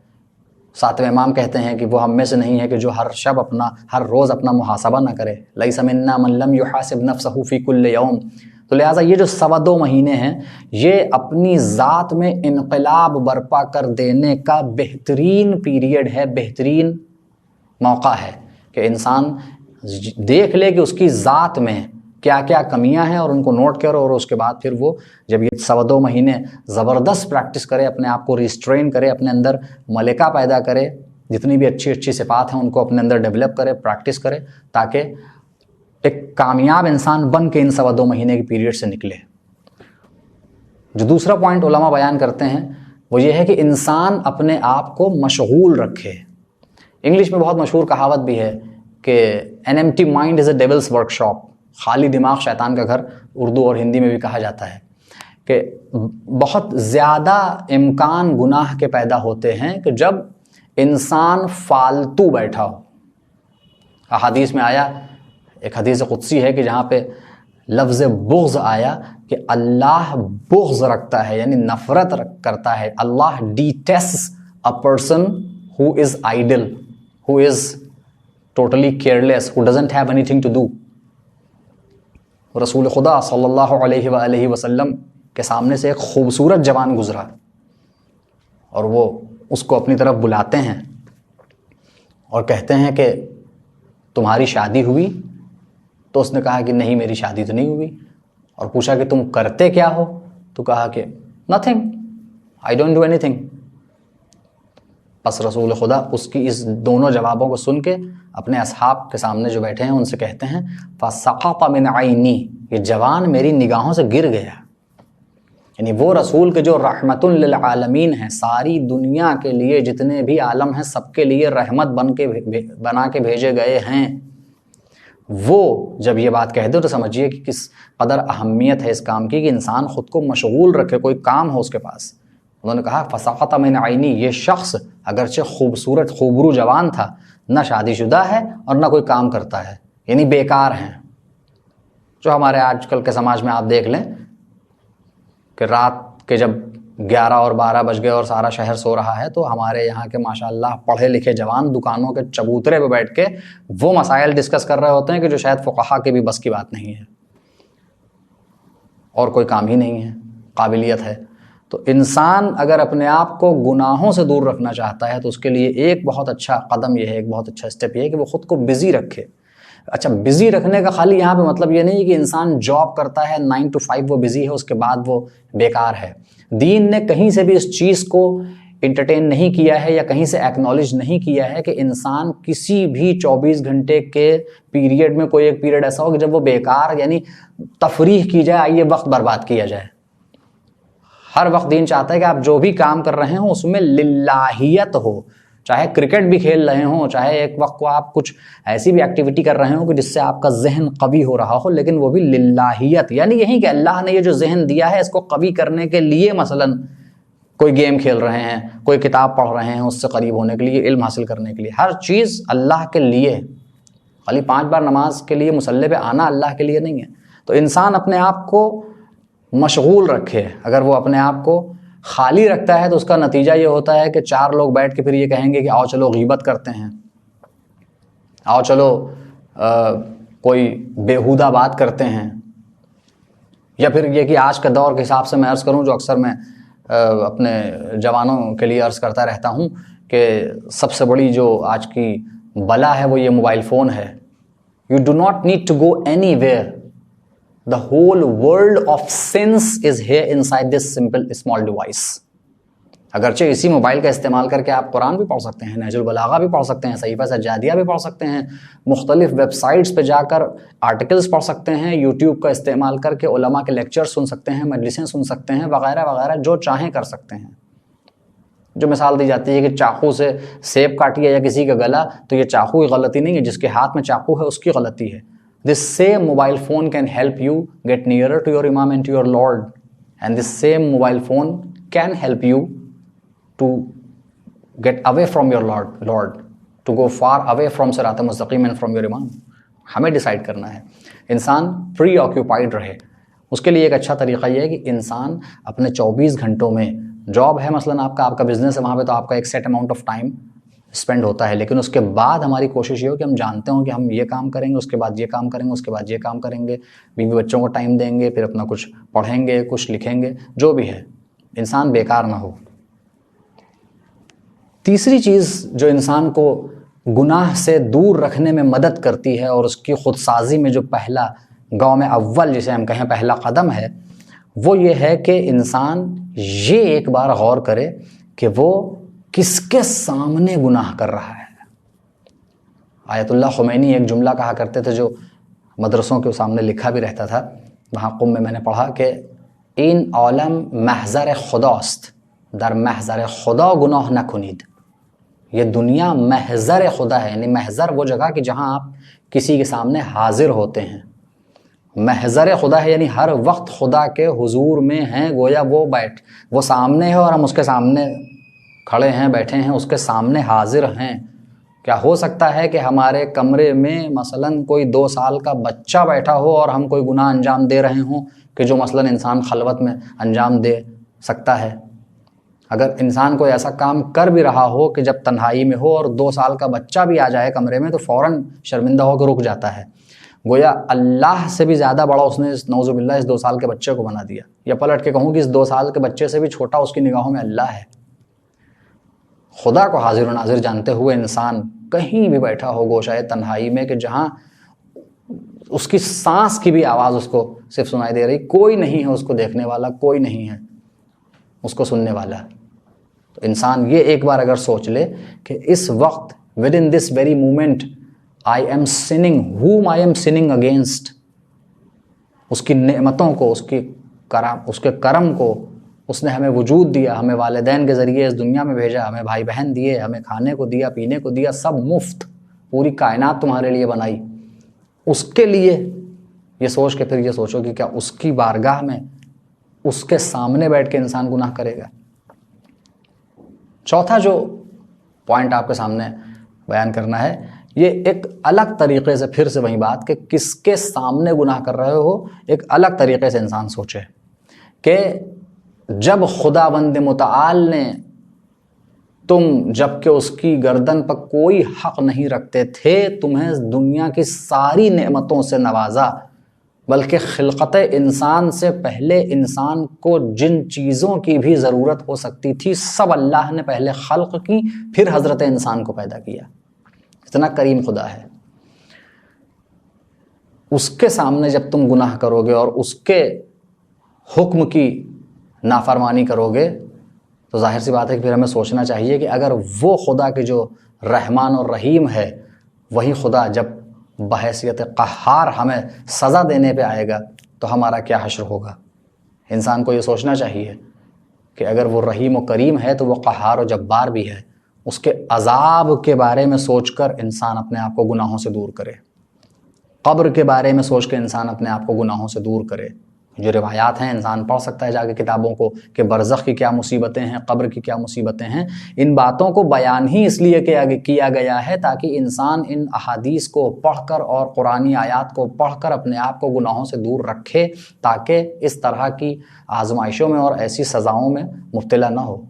7ویں امام کہتے ہیں کہ وہ ہم میں سے نہیں ہے کہ جو ہر روز اپنا محاسبہ نہ کرے، لیس منا من لم یحاسب نفسہ فی کل یوم۔ تو لہٰذا یہ جو 2.25 مہینے ہیں، یہ اپنی ذات میں انقلاب برپا کر دینے کا بہترین پیریڈ ہے، بہترین موقع ہے کہ انسان دیکھ لے کہ اس کی ذات میں کیا کیا کمیاں ہیں اور ان کو نوٹ کرو، اور اس کے بعد پھر وہ جب یہ 2.25 مہینے زبردست پریکٹس کرے، اپنے آپ کو ریسٹرین کرے، اپنے اندر ملکہ پیدا کرے، جتنی بھی اچھی صفات ہیں ان کو اپنے اندر ڈیولپ کرے، پریکٹس کرے، تاکہ ایک کامیاب انسان بن کے ان 2.25 مہینے کے پیریڈ سے نکلے۔ جو دوسرا پوائنٹ علماء بیان کرتے ہیں وہ یہ ہے کہ انسان اپنے آپ کو مشغول رکھے۔ انگلش میں بہت مشہور کہاوت بھی ہے کہ an empty mind is a devil's workshop، خالی دماغ شیطان کا گھر، اردو اور ہندی میں بھی کہا جاتا ہے کہ بہت زیادہ امکان گناہ کے پیدا ہوتے ہیں کہ جب انسان فالتو بیٹھا ہو۔ احادیث میں آیا، ایک حدیث قدسی ہے کہ جہاں پہ لفظ بغض آیا کہ اللہ بغض رکھتا ہے، یعنی نفرت کرتا ہے۔ اللہ detests a person who is idle, who is totally careless, who doesn't have anything to do۔ رسول خدا صلی اللہ علیہ وآلہ وسلم کے سامنے سے ایک خوبصورت جوان گزرا اور وہ اس کو اپنی طرف بلاتے ہیں اور کہتے ہیں کہ تمہاری شادی ہوئی؟ تو اس نے کہا کہ نہیں، میری شادی تو نہیں ہوئی۔ اور پوچھا کہ تم کرتے کیا ہو؟ تو کہا کہ nothing, I don't do anything۔ پس رسول خدا اس کی اس دونوں جوابوں کو سن کے اپنے اصحاب کے سامنے جو بیٹھے ہیں ان سے کہتے ہیں فَسَقَطَ مِنْ عَيْنِي، یہ جوان میری نگاہوں سے گر گیا۔ یعنی وہ رسول کے جو رحمت للعالمین ہیں، ساری دنیا کے لیے جتنے بھی عالم ہیں سب کے لیے رحمت بنا کے بھیجے گئے ہیں، وہ جب یہ بات کہہ دو تو سمجھیے کہ کس قدر اہمیت ہے اس کام کی کہ انسان خود کو مشغول رکھے، کوئی کام ہو اس کے پاس۔ انہوں نے کہا فسقط من عینی، یہ شخص اگرچہ خوبصورت خوبرو جوان تھا، نہ شادی شدہ ہے اور نہ کوئی کام کرتا ہے، یعنی بیکار ہیں۔ جو ہمارے آج کل کے سماج میں آپ دیکھ لیں کہ رات کے جب 11 اور 12 بج گئے اور سارا شہر سو رہا ہے تو ہمارے یہاں کے ماشاءاللہ پڑھے لکھے جوان دکانوں کے چبوترے پہ بیٹھ کے وہ مسائل ڈسکس کر رہے ہوتے ہیں کہ جو شاید فقہا کے بھی بس کی بات نہیں ہے، اور کوئی کام ہی نہیں ہے، قابلیت ہے۔ تو انسان اگر اپنے آپ کو گناہوں سے دور رکھنا چاہتا ہے تو اس کے لیے ایک بہت اچھا قدم یہ ہے، ایک بہت اچھا اسٹیپ یہ ہے کہ وہ خود کو بزی رکھے۔ اچھا، بزی رکھنے کا خالی یہاں پہ مطلب یہ نہیں کہ انسان جاب کرتا ہے 9 to 5 وہ بزی ہے، اس کے بعد وہ بیکار ہے۔ دین نے کہیں سے بھی اس چیز کو انٹرٹین نہیں کیا ہے یا کہیں سے ایکنالج نہیں کیا ہے کہ انسان کسی بھی 24 گھنٹے کے پیریڈ میں کوئی ایک پیریڈ ایسا ہو کہ جب وہ بیکار، یعنی تفریح کی جائے، آئیے وقت برباد کیا جائے۔ ہر وقت دین چاہتا ہے کہ آپ جو بھی کام کر رہے ہوں اس میں للہیت ہو، چاہے کرکٹ بھی کھیل رہے ہوں، چاہے ایک وقت کو آپ کچھ ایسی بھی ایکٹیویٹی کر رہے ہوں کہ جس سے آپ کا ذہن قوی ہو رہا ہو، لیکن وہ بھی للہیت، یعنی یہی کہ اللہ نے یہ جو ذہن دیا ہے اس کو قوی کرنے کے لیے، مثلا کوئی گیم کھیل رہے ہیں، کوئی کتاب پڑھ رہے ہیں اس سے قریب ہونے کے لیے، علم حاصل کرنے کے لیے، ہر چیز اللہ کے لیے۔ خالی 5 بار نماز کے لیے مصلی پہ آنا اللہ کے لیے نہیں ہے۔ تو انسان اپنے آپ کو مشغول رکھے۔ اگر وہ اپنے آپ کو خالی رکھتا ہے تو اس کا نتیجہ یہ ہوتا ہے کہ 4 لوگ بیٹھ کے پھر یہ کہیں گے کہ آؤ چلو غیبت کرتے ہیں، آؤ چلو کوئی بیہودہ بات کرتے ہیں، یا پھر یہ کہ آج کے دور کے حساب سے میں عرض کروں، جو اکثر میں اپنے جوانوں کے لیے عرض کرتا رہتا ہوں کہ سب سے بڑی جو آج کی بلا ہے وہ یہ موبائل فون ہے۔ You do not need to go anywhere. The whole world of sins is here inside this simple small device. اگرچہ اسی موبائل کا استعمال کر کے آپ قرآن بھی پڑھ سکتے ہیں، نہج البلاغہ بھی پڑھ سکتے ہیں، صحیفہ سجادیہ بھی پڑھ سکتے ہیں، مختلف ویب سائٹس پہ جا کر آرٹیکلز پڑھ سکتے ہیں، یوٹیوب کا استعمال کر کے علماء کے لیکچر سن سکتے ہیں، مجلسیں سن سکتے ہیں، وغیرہ وغیرہ، جو چاہیں کر سکتے ہیں. جو مثال دی جاتی ہے کہ چاقو سے سیب کاٹیے یا کسی کا گلا، تو یہ چاقو کی غلطی نہیں ہے، جس کے ہاتھ میں چاقو ہے اس کی غلطی ہے. This same mobile phone can help you get nearer to your Imam and to your Lord, and this same mobile phone can help you to get away from your Lord, to go far away from Sirat al-Mustaqim and from your Imam. ہمیں decide کرنا ہے انسان پری occupied رہے. اس کے لیے ایک اچھا طریقہ یہ ہے کہ انسان اپنے 24 گھنٹوں میں، جاب ہے مثلاً آپ کا بزنس ہے، وہاں پہ تو آپ کا ایک set amount of time spend ہوتا ہے، لیکن اس کے بعد ہماری کوشش یہ ہو کہ ہم جانتے ہوں کہ ہم یہ کام کریں گے، اس کے بعد یہ کام کریں گے، اس کے بعد یہ کام کریں گے، بیوی بچوں کو ٹائم دیں گے، پھر اپنا کچھ پڑھیں گے، کچھ لکھیں گے، جو بھی ہے، انسان بیکار نہ ہو. تیسری چیز جو انسان کو گناہ سے دور رکھنے میں مدد کرتی ہے اور اس کی خود سازی میں جو پہلا گاؤں میں اول جسے ہم کہیں پہلا قدم ہے، وہ یہ ہے کہ انسان یہ ایک بار غور کرے کہ وہ کس کے سامنے گناہ کر رہا ہے. آیت اللہ خمینی ایک جملہ کہا کرتے تھے جو مدرسوں کے سامنے لکھا بھی رہتا تھا، وہاں قم میں نے پڑھا کہ این عالم محضر خداست، در محضر خدا گناہ نکنید. یہ دنیا محضر خدا ہے، یعنی محضر وہ جگہ کہ جہاں آپ کسی کے سامنے حاضر ہوتے ہیں. محضر خدا ہے یعنی ہر وقت خدا کے حضور میں ہیں، گویا وہ سامنے ہے اور ہم اس کے سامنے کھڑے ہیں، بیٹھے ہیں، اس کے سامنے حاضر ہیں. کیا ہو سکتا ہے کہ ہمارے کمرے میں مثلاً کوئی 2 سال کا بچہ بیٹھا ہو اور ہم کوئی گناہ انجام دے رہے ہوں کہ جو مثلاً انسان خلوت میں انجام دے سکتا ہے؟ اگر انسان کوئی ایسا کام کر بھی رہا ہو کہ جب تنہائی میں ہو اور 2 سال کا بچہ بھی آ جائے کمرے میں تو فوراً شرمندہ ہو کے رک جاتا ہے. گویا اللہ سے بھی زیادہ بڑا اس نے نعوذ باللہ اس 2 سال کے بچے کو بنا دیا. یا پلٹ کے کہوں کہ اس 2 سال کے بچے سے بھی چھوٹا اس کی نگاہوں میں اللہ ہے. خدا کو حاضر و ناظر جانتے ہوئے انسان کہیں بھی بیٹھا ہو گوشائے تنہائی میں کہ جہاں اس کی سانس کی بھی آواز اس کو صرف سنائی دے رہی، کوئی نہیں ہے اس کو دیکھنے والا، کوئی نہیں ہے اس کو سننے والا، تو انسان یہ ایک بار اگر سوچ لے کہ اس وقت with in this very moment I am sinning whom I am sinning against. اس کی نعمتوں کو، اس کے کرم کو، اس نے ہمیں وجود دیا، ہمیں والدین کے ذریعے اس دنیا میں بھیجا، ہمیں بھائی بہن دیے، ہمیں کھانے کو دیا، پینے کو دیا، سب مفت، پوری کائنات تمہارے لیے بنائی. اس کے لیے یہ سوچ کے پھر یہ سوچو کہ کیا اس کی بارگاہ میں اس کے سامنے بیٹھ کے انسان گناہ کرے گا؟ چوتھا جو پوائنٹ آپ کے سامنے بیان کرنا ہے، یہ ایک الگ طریقے سے، پھر سے وہی بات کہ کس کے سامنے گناہ کر رہے ہو، ایک الگ طریقے سے انسان سوچے کہ جب خداوند متعال نے تم جبکہ اس کی گردن پر کوئی حق نہیں رکھتے تھے تمہیں دنیا کی ساری نعمتوں سے نوازا، بلکہ خلقت انسان سے پہلے انسان کو جن چیزوں کی بھی ضرورت ہو سکتی تھی سب اللہ نے پہلے خلق کی، پھر حضرت انسان کو پیدا کیا. اتنا کریم خدا ہے. اس کے سامنے جب تم گناہ کرو گے اور اس کے حکم کی نافرمانی کرو گے تو ظاہر سی بات ہے کہ پھر ہمیں سوچنا چاہیے کہ اگر وہ خدا کے جو رحمان اور رحیم ہے وہی خدا جب بحیثیت قہار ہمیں سزا دینے پہ آئے گا تو ہمارا کیا حشر ہوگا. انسان کو یہ سوچنا چاہیے کہ اگر وہ رحیم و کریم ہے تو وہ قہار و جبار بھی ہے. اس کے عذاب کے بارے میں سوچ کر انسان اپنے آپ کو گناہوں سے دور کرے، قبر کے بارے میں سوچ کے انسان اپنے آپ کو گناہوں سے دور کرے. جو روایات ہیں انسان پڑھ سکتا ہے جا کے کتابوں کو کہ برزخ کی کیا مصیبتیں ہیں، قبر کی کیا مصیبتیں ہیں. ان باتوں کو بیان ہی اس لیے کیا گیا ہے تاکہ انسان ان احادیث کو پڑھ کر اور قرآنی آیات کو پڑھ کر اپنے آپ کو گناہوں سے دور رکھے تاکہ اس طرح کی آزمائشوں میں اور ایسی سزاؤں میں مبتلا نہ ہو.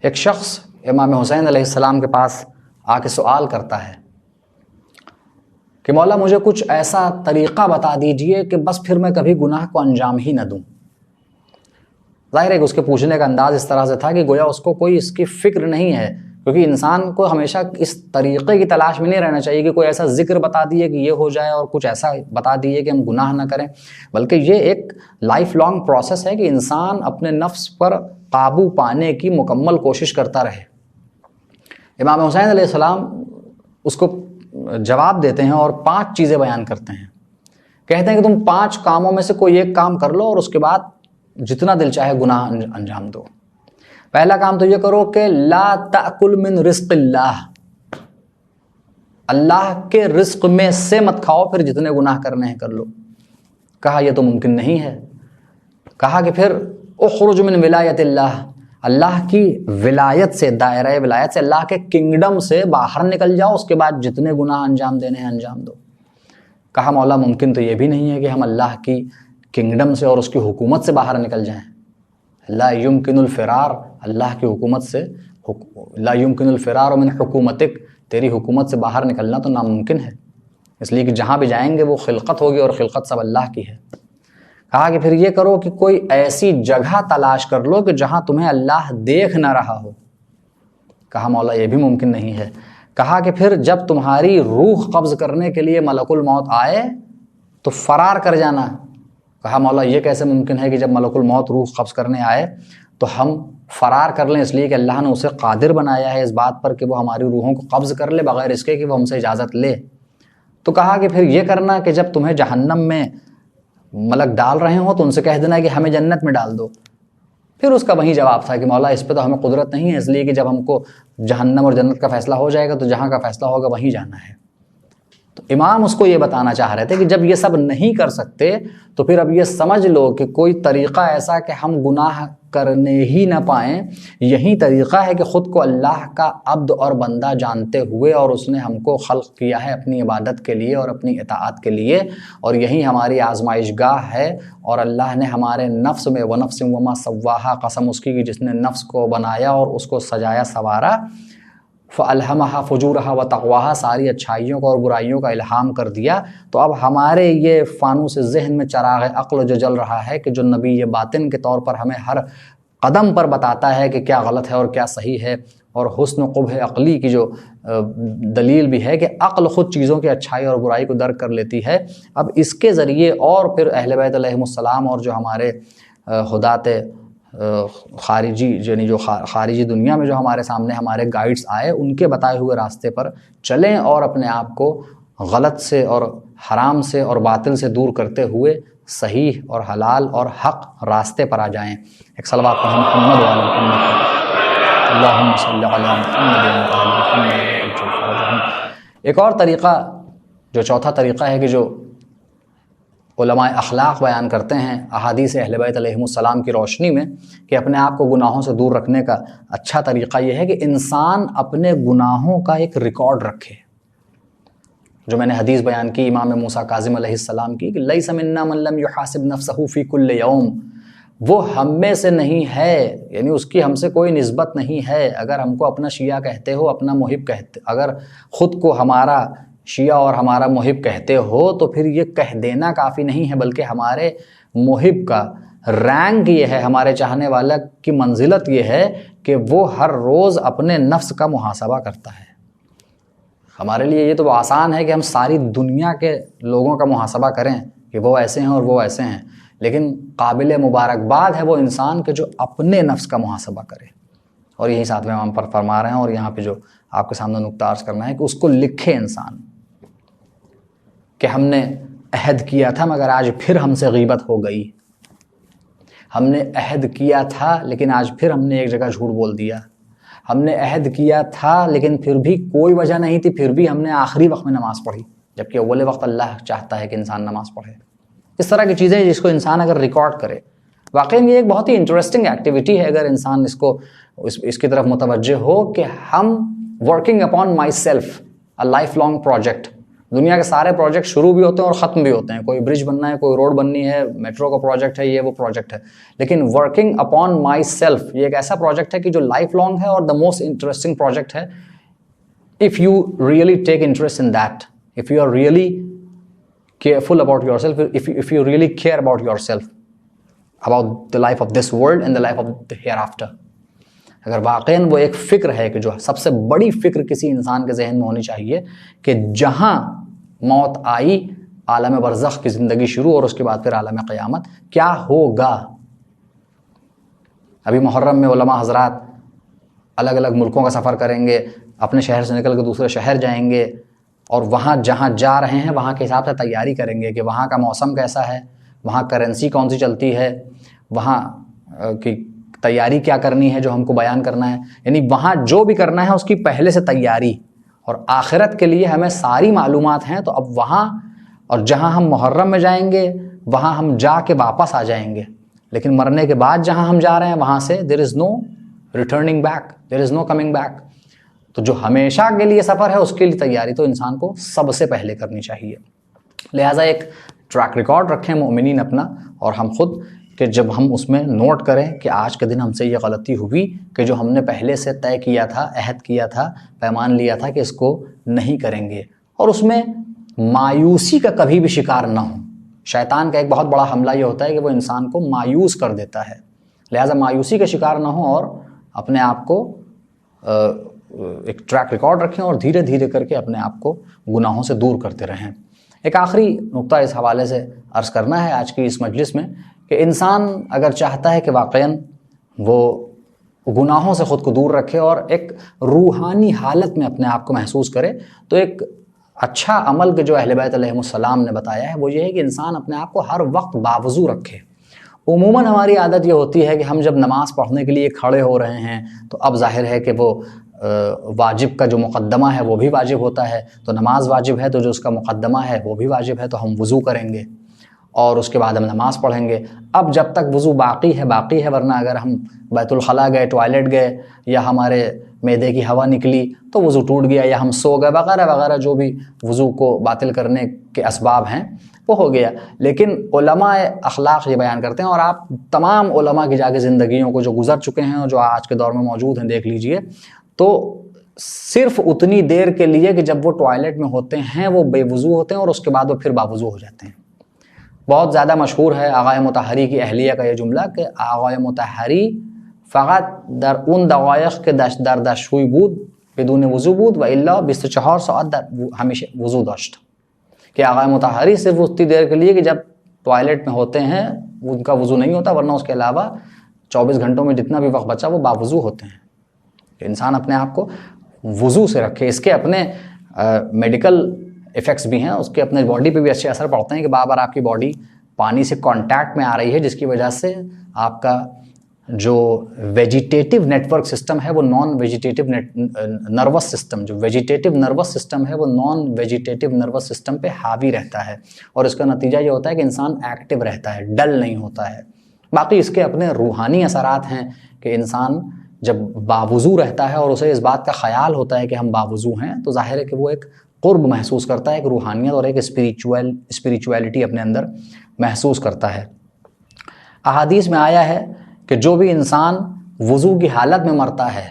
ایک شخص امام حسین علیہ السلام کے پاس آ کے سوال کرتا ہے کہ مولا مجھے کچھ ایسا طریقہ بتا دیجئے کہ بس پھر میں کبھی گناہ کو انجام ہی نہ دوں. ظاہر ہے کہ اس کے پوچھنے کا انداز اس طرح سے تھا کہ گویا اس کو کوئی اس کی فکر نہیں ہے کیونکہ انسان کو ہمیشہ اس طریقے کی تلاش میں نہیں رہنا چاہیے کہ کوئی ایسا ذکر بتا دیے کہ یہ ہو جائے اور کچھ ایسا بتا دیے کہ ہم گناہ نہ کریں، بلکہ یہ ایک لائف لانگ پروسیس ہے کہ انسان اپنے نفس پر قابو پانے کی مکمل کوشش کرتا رہے۔ امام حسین علیہ السلام اس کو جواب دیتے ہیں اور 5 چیزیں بیان کرتے ہیں، کہتے ہیں کہ تم 5 کاموں میں سے کوئی ایک کام کر لو اور اس کے بعد جتنا دل چاہے گناہ انجام دو۔ پہلا کام تو یہ کرو کہ لا تأکل من رزق اللہ، اللہ کے رزق میں سے مت کھاؤ، پھر جتنے گناہ کرنے ہیں کر لو۔ کہا یہ تو ممکن نہیں ہے۔ کہا کہ پھر اخرج من ولایت اللہ، اللہ کی ولایت سے، دائرہ ولایت سے، اللہ کے کنگڈم سے باہر نکل جاؤ، اس کے بعد جتنے گناہ انجام دینے ہیں انجام دو۔ کہا مولا ممکن تو یہ بھی نہیں ہے کہ ہم اللہ کی کنگڈم سے اور اس کی حکومت سے باہر نکل جائیں۔ لا یمکن الفرار، اللہ کی حکومت سے، لا یمکن الفرار من حکومتک، تیری حکومت سے باہر نکلنا تو ناممکن ہے، اس لیے کہ جہاں بھی جائیں گے وہ خلقت ہوگی اور خلقت سب اللہ کی ہے۔ کہا کہ پھر یہ کرو کہ کوئی ایسی جگہ تلاش کر لو کہ جہاں تمہیں اللہ دیکھ نہ رہا ہو۔ کہا مولا یہ بھی ممکن نہیں ہے۔ کہا کہ پھر جب تمہاری روح قبض کرنے کے لیے ملک الموت آئے تو فرار کر جانا۔ کہا مولا یہ کیسے ممکن ہے کہ جب ملک الموت روح قبض کرنے آئے تو ہم فرار کر لیں، اس لیے کہ اللہ نے اسے قادر بنایا ہے اس بات پر کہ وہ ہماری روحوں کو قبض کر لے بغیر اس کے کہ وہ ہم سے اجازت لے۔ تو کہا کہ پھر یہ کرنا کہ جب تمہیں جہنم میں ملک ڈال رہے ہوں تو ان سے کہہ دینا کہ ہمیں جنت میں ڈال دو۔ پھر اس کا وہی جواب تھا کہ مولا اس پہ تو ہمیں قدرت نہیں ہے، اس لیے کہ جب ہم کو جہنم اور جنت کا فیصلہ ہو جائے گا تو جہاں کا فیصلہ ہوگا وہیں جانا ہے۔ تو امام اس کو یہ بتانا چاہ رہے تھے کہ جب یہ سب نہیں کر سکتے تو پھر اب یہ سمجھ لو کہ کوئی طریقہ ایسا کہ ہم گناہ کرنے ہی نہ پائیں، یہی طریقہ ہے کہ خود کو اللہ کا عبد اور بندہ جانتے ہوئے، اور اس نے ہم کو خلق کیا ہے اپنی عبادت کے لیے اور اپنی اطاعت کے لیے، اور یہی ہماری آزمائش گاہ ہے۔ اور اللہ نے ہمارے نفس میں وَنَفْسٍ وَمَا سَوَّاهَا، قسم اس کی جس نے نفس کو بنایا اور اس کو سجایا سوارا، فَأَلْهَمَهَا فُجُورَهَا وَتَقْوَاهَا، ساری اچھائیوں کا اور برائیوں کا الہام کر دیا۔ تو اب ہمارے یہ فانوس ذہن میں چراغ عقل جو جل رہا ہے کہ جو نبی باطن کے طور پر ہمیں ہر قدم پر بتاتا ہے کہ کیا غلط ہے اور کیا صحیح ہے، اور حسن و قبح عقلی کی جو دلیل بھی ہے کہ عقل خود چیزوں کی اچھائی اور برائی کو درک کر لیتی ہے، اب اس کے ذریعے اور پھر اہل بیت علیہم السلام اور جو ہمارے ہدات خارجی، یعنی جو خارجی دنیا میں جو ہمارے سامنے ہمارے گائیڈز آئے، ان کے بتائے ہوئے راستے پر چلیں اور اپنے آپ کو غلط سے اور حرام سے اور باطل سے دور کرتے ہوئے صحیح اور حلال اور حق راستے پر آ جائیں۔ ایک صلوات پڑھیں محمد وعلی محمد، اللہم صلی علی محمد وعلی محمد۔ ایک اور طریقہ جو چوتھا طریقہ ہے کہ جو علماء اخلاق بیان کرتے ہیں احادیث اہل بیت علیہم السلام کی روشنی میں کہ اپنے آپ کو گناہوں سے دور رکھنے کا اچھا طریقہ یہ ہے کہ انسان اپنے گناہوں کا ایک ریکارڈ رکھے۔ جو میں نے حدیث بیان کی امام موسیٰ کاظم علیہ السلام کی کہ لیس منا من لم یحاسب نفسہ فی کل یوم، وہ ہم میں سے نہیں ہے، یعنی اس کی ہم سے کوئی نسبت نہیں ہے۔ اگر ہم کو اپنا شیعہ کہتے ہو، اپنا محب کہتے، اگر خود کو ہمارا شیعہ اور ہمارا محب کہتے ہو تو پھر یہ کہہ دینا کافی نہیں ہے، بلکہ ہمارے محب کا رینک یہ ہے، ہمارے چاہنے والا کی منزلت یہ ہے کہ وہ ہر روز اپنے نفس کا محاسبہ کرتا ہے۔ ہمارے لیے یہ تو آسان ہے کہ ہم ساری دنیا کے لوگوں کا محاسبہ کریں کہ وہ ایسے ہیں اور وہ ایسے ہیں، لیکن قابل مبارکباد ہے وہ انسان کہ جو اپنے نفس کا محاسبہ کرے۔ اور یہی ساتویں امام پر فرما رہے ہیں، اور یہاں پہ جو آپ کے سامنے نقطہ عرض کرنا ہے کہ اس کو لکھے انسان کہ ہم نے عہد کیا تھا مگر آج پھر ہم سے غیبت ہو گئی، ہم نے عہد کیا تھا لیکن آج پھر ہم نے ایک جگہ جھوٹ بول دیا، ہم نے عہد کیا تھا لیکن پھر بھی کوئی وجہ نہیں تھی، پھر بھی ہم نے آخری وقت میں نماز پڑھی، جبکہ اول وقت اللہ چاہتا ہے کہ انسان نماز پڑھے۔ اس طرح کی چیزیں جس کو انسان اگر ریکارڈ کرے، واقعی یہ ایک بہت ہی انٹرسٹنگ ایکٹیویٹی ہے اگر انسان اس کی طرف متوجہ ہو کہ ہم working upon my self, a life long project. دنیا کے سارے پروجیکٹ شروع بھی ہوتے ہیں اور ختم بھی ہوتے ہیں، کوئی برج بننا ہے، کوئی روڈ بننی ہے، میٹرو کا پروجیکٹ ہے، یہ وہ پروجیکٹ ہے، لیکن ورکنگ اپون مائی سیلف یہ ایک ایسا پروجیکٹ ہے کہ جو لائف لانگ ہے اور دا موسٹ انٹرسٹنگ پروجیکٹ ہے۔ if you really take interest in that, if you are really careful about yourself, if you really care about yourself, about the life of this world and the life of the hereafter. اگر واقعاً وہ ایک فکر ہے کہ جو سب سے بڑی فکر کسی انسان کے ذہن میں ہونی چاہیے کہ جہاں موت آئی عالم برزخ کی زندگی شروع اور اس کے بعد پھر عالم قیامت کیا ہوگا. ابھی محرم میں علماء حضرات الگ الگ ملکوں کا سفر کریں گے، اپنے شہر سے نکل کے دوسرے شہر جائیں گے اور وہاں جہاں جا رہے ہیں وہاں کے حساب سے تیاری کریں گے کہ وہاں کا موسم کیسا ہے، وہاں کرنسی کون سی چلتی ہے، وہاں کی تیاری کیا کرنی ہے جو ہم کو بیان کرنا ہے. یعنی وہاں جو بھی کرنا ہے اس کی پہلے سے تیاری، اور آخرت کے لیے ہمیں ساری معلومات ہیں. تو اب وہاں اور جہاں ہم محرم میں جائیں گے وہاں ہم جا کے واپس آ جائیں گے، لیکن مرنے کے بعد جہاں ہم جا رہے ہیں وہاں سے there is no returning back, there is no coming back. تو جو ہمیشہ کے لیے سفر ہے اس کے لیے تیاری تو انسان کو سب سے پہلے کرنی چاہیے. لہٰذا ایک ٹریک ریکارڈ رکھیں مومنین اپنا اور ہم خود، کہ جب ہم اس میں نوٹ کریں کہ آج کے دن ہم سے یہ غلطی ہوئی کہ جو ہم نے پہلے سے طے کیا تھا، عہد کیا تھا، پیمان لیا تھا کہ اس کو نہیں کریں گے، اور اس میں مایوسی کا کبھی بھی شکار نہ ہوں. شیطان کا ایک بہت بڑا حملہ یہ ہوتا ہے کہ وہ انسان کو مایوس کر دیتا ہے. لہٰذا مایوسی کا شکار نہ ہوں اور اپنے آپ کو ایک ٹریک ریکارڈ رکھیں اور دھیرے دھیرے کر کے اپنے آپ کو گناہوں سے دور کرتے رہیں. ایک آخری نقطہ اس حوالے سے عرض کرنا ہے آج کی اس مجلس میں کہ انسان اگر چاہتا ہے کہ واقعاً وہ گناہوں سے خود کو دور رکھے اور ایک روحانی حالت میں اپنے آپ کو محسوس کرے، تو ایک اچھا عمل کہ جو اہل بیت علیہم السلام نے بتایا ہے وہ یہ ہے کہ انسان اپنے آپ کو ہر وقت باوضو رکھے. عموماً ہماری عادت یہ ہوتی ہے کہ ہم جب نماز پڑھنے کے لیے کھڑے ہو رہے ہیں تو اب ظاہر ہے کہ وہ واجب کا جو مقدمہ ہے وہ بھی واجب ہوتا ہے، تو نماز واجب ہے تو جو اس کا مقدمہ ہے وہ بھی واجب ہے، تو ہم وضو کریں گے اور اس کے بعد ہم نماز پڑھیں گے. اب جب تک وضو باقی ہے، ورنہ اگر ہم بیت الخلاء گئے، ٹوائلٹ گئے، یا ہمارے معدے کی ہوا نکلی تو وضو ٹوٹ گیا، یا ہم سو گئے وغیرہ وغیرہ، جو بھی وضو کو باطل کرنے کے اسباب ہیں وہ ہو گیا. لیکن علماء اخلاق یہ بیان کرتے ہیں، اور آپ تمام علماء کی جا کے زندگیوں کو جو گزر چکے ہیں اور جو آج کے دور میں موجود ہیں دیکھ لیجئے، تو صرف اتنی دیر کے لیے کہ جب وہ ٹوائلٹ میں ہوتے ہیں وہ بے وضو ہوتے ہیں اور اس کے بعد وہ پھر باوضو ہو جاتے ہیں. بہت زیادہ مشہور ہے آغای مطہری کی اہلیہ کا یہ جملہ کہ آغای مطہری فقط در اون دقایق که در دستشوی بود بدون وضو بود و الا 24 ساعت در ہمیشہ وضو داشت. کہ آغای مطہری صرف اتنی دیر کے لیے کہ جب ٹوائلٹ میں ہوتے ہیں ان کا وضو نہیں ہوتا، ورنہ اس کے علاوہ 24 گھنٹوں میں جتنا بھی وقت بچا وہ باوضو ہوتے ہیں. کہ انسان اپنے آپ کو وضو سے رکھے. اس کے اپنے میڈیکل ایفیکٹس بھی ہیں، اس کے اپنے باڈی پہ بھی اچھے اثر پڑتے ہیں کہ بار بار آپ کی باڈی پانی سے کانٹیکٹ میں آ رہی ہے، جس کی وجہ سے آپ کا جو ویجیٹیٹو نیٹ ورک سسٹم ہے وہ نان ویجیٹیٹو نروس سسٹم، جو ویجیٹیٹو نروس سسٹم ہے وہ نان ویجیٹیٹو نروس سسٹم پہ حاوی رہتا ہے، اور اس کا نتیجہ یہ ہوتا ہے کہ انسان ایکٹیو رہتا ہے، ڈل نہیں ہوتا ہے. باقی اس کے اپنے روحانی اثرات ہیں کہ انسان جب باوضو رہتا ہے اور اسے اس بات کا خیال ہوتا ہے کہ ہم باوضو ہیں، تو ظاہر ہے کہ وہ ایک قرب محسوس کرتا ہے، ایک روحانیت اور ایک اسپریچویلٹی اپنے اندر محسوس کرتا ہے. احادیث میں آیا ہے کہ جو بھی انسان وضو کی حالت میں مرتا ہے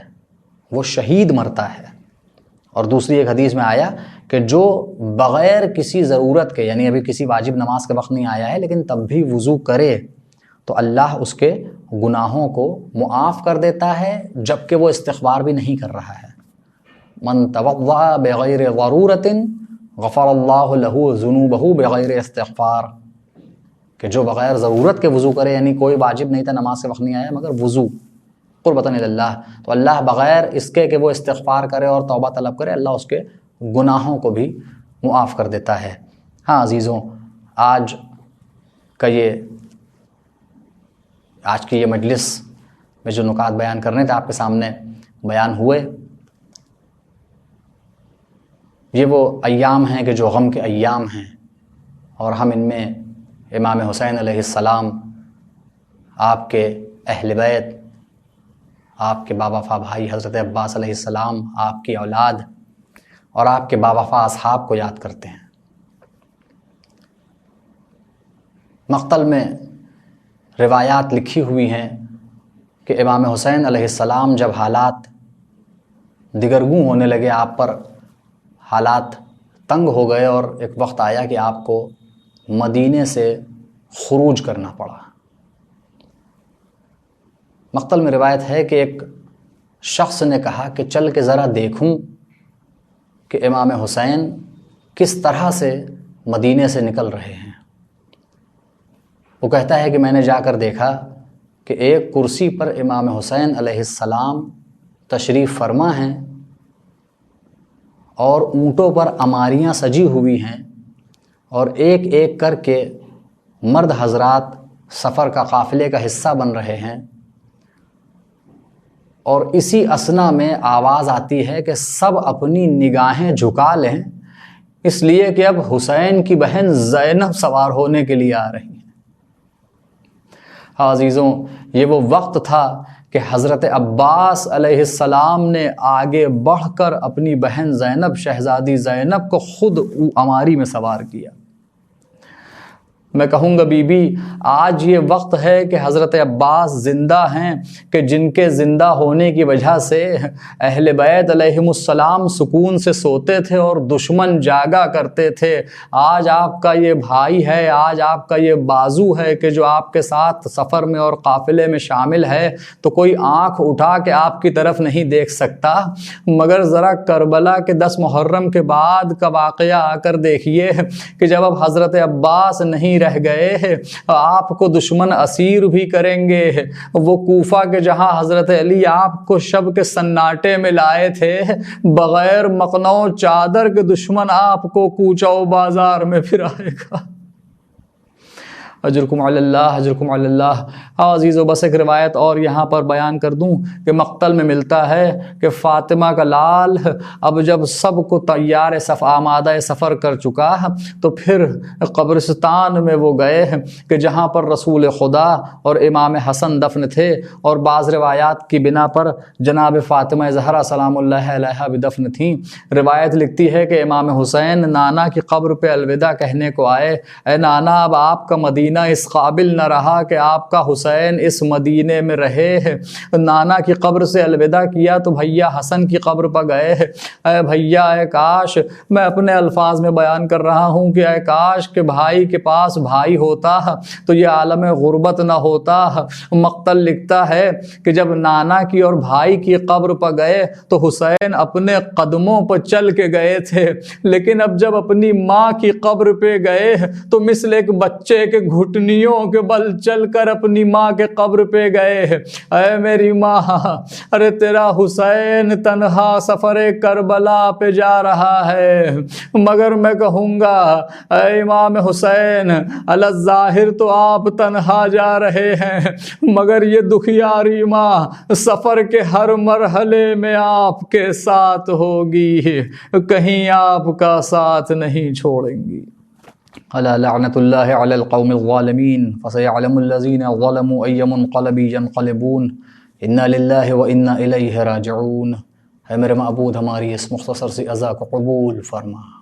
وہ شہید مرتا ہے. اور دوسری ایک حدیث میں آیا کہ جو بغیر کسی ضرورت کے، یعنی ابھی کسی واجب نماز کا وقت نہیں آیا ہے لیکن تب بھی وضو کرے تو اللہ اس کے گناہوں کو معاف کر دیتا ہے جبکہ وہ استغفار بھی نہیں کر رہا ہے. من توضأ بغیر ضرورت غفر اللہ له ذنوبہ بغیر استغفار. کہ جو بغیر ضرورت کے وضو کرے، یعنی کوئی واجب نہیں تھا، نماز کے وقت نہیں آیا مگر وضو قربتاً الی اللہ، تو اللہ بغیر اس کے کہ وہ استغفار کرے اور توبہ طلب کرے، اللہ اس کے گناہوں کو بھی معاف کر دیتا ہے. ہاں عزیزوں، آج کی یہ مجلس میں جو نکات بیان کرنے تھے آپ کے سامنے بیان ہوئے، یہ وہ ایام ہیں کہ جو غم کے ایام ہیں، اور ہم ان میں امام حسین علیہ السلام، آپ کے اہل بیت، آپ کے باوفا بھائی حضرت عباس علیہ السلام، آپ کی اولاد اور آپ کے باوفا اصحاب کو یاد کرتے ہیں. مقتل میں روایات لکھی ہوئی ہیں کہ امام حسین علیہ السلام جب حالات دگرگوں ہونے لگے، آپ پر حالات تنگ ہو گئے اور ایک وقت آیا کہ آپ کو مدینے سے خروج کرنا پڑا. مقتل میں روایت ہے کہ ایک شخص نے کہا کہ چل کے ذرا دیکھوں کہ امام حسین کس طرح سے مدینے سے نکل رہے ہیں۔ وہ کہتا ہے کہ میں نے جا کر دیکھا کہ ایک کرسی پر امام حسین علیہ السلام تشریف فرما ہیں اور اونٹوں پر اماریاں سجی ہوئی ہیں، اور ایک ایک کر کے مرد حضرات سفر کا قافلے کا حصہ بن رہے ہیں، اور اسی اثنا میں آواز آتی ہے کہ سب اپنی نگاہیں جھکا لیں، اس لیے کہ اب حسین کی بہن زینب سوار ہونے کے لیے آ رہی ہیں۔ عزیزوں، یہ وہ وقت تھا کہ حضرت عباس علیہ السلام نے آگے بڑھ کر اپنی بہن زینب، شہزادی زینب کو خود اماری میں سوار کیا۔ میں کہوں گا بی بی، آج یہ وقت ہے کہ حضرت عباس زندہ ہیں، کہ جن کے زندہ ہونے کی وجہ سے اہل بیت علیہم السلام سکون سے سوتے تھے اور دشمن جاگا کرتے تھے۔ آج آپ کا یہ بھائی ہے، آج آپ کا یہ بازو ہے کہ جو آپ کے ساتھ سفر میں اور قافلے میں شامل ہے، تو کوئی آنکھ اٹھا کے آپ کی طرف نہیں دیکھ سکتا۔ مگر ذرا کربلا کے 10 محرم کے بعد کا واقعہ آ کر دیکھیے کہ جب اب حضرت عباس نہیں رہ گئے، آپ کو دشمن اسیر بھی کریں گے۔ وہ کوفہ کے جہاں حضرت علی آپ کو شب کے سناٹے میں لائے تھے، بغیر مقنع چادر کے دشمن آپ کو کوچہ و بازار میں پھرائے گا۔ اجرکم علی اللہ، اجرکم علی اللہ۔ عزیزو، بس ایک روایت اور یہاں پر بیان کر دوں کہ مقتل میں ملتا ہے کہ فاطمہ کا لال اب جب سب کو تیار آمادہ سفر کر چکا تو پھر قبرستان میں وہ گئے کہ جہاں پر رسول خدا اور امام حسن دفن تھے، اور بعض روایات کی بنا پر جناب فاطمہ زہرا سلام اللہ علیہا بھی دفن تھیں۔ روایت لکھتی ہے کہ امام حسین نانا کی قبر پہ الوداع کہنے کو آئے، اے نانا، اب آپ کا مدینہ اس قابل نہ رہا کہ آپ کا حسین اس مدینے میں رہے۔ نانا کی قبر سے الوداع کیا تو بھیا حسن کی قبر پر گئے، اے بھیا، اے کاش، میں اپنے الفاظ میں بیان کر رہا ہوں کہ اے کاش کہ بھائی کے پاس بھائی ہوتا تو یہ عالم غربت نہ ہوتا۔ مقتل لکھتا ہے کہ جب نانا کی اور بھائی کی قبر پر گئے تو حسین اپنے قدموں پر چل کے گئے تھے، لیکن اب جب اپنی ماں کی قبر پہ گئے تو مثل ایک بچے کے گھٹنیوں کے بل چل کر اپنی ماں کے قبر پہ گئے۔ اے میری ماں، ارے تیرا حسین تنہا سفر کربلا پہ جا رہا ہے، مگر میں کہوں گا اے امام حسین، علی الظاہر تو آپ تنہا جا رہے ہیں، مگر یہ دکھیاری ماں سفر کے ہر مرحلے میں آپ کے ساتھ ہوگی، کہیں آپ کا ساتھ نہیں چھوڑیں گی۔ الا لعنت اللہ علی القوم الظالمین فسیعلم الذین ظلموا ای منقلب ینقلبون انا للہ و انا الیہ راجعون۔ اے میرے معبود، ہماری اس مختصر سی عزا کو قبول فرما۔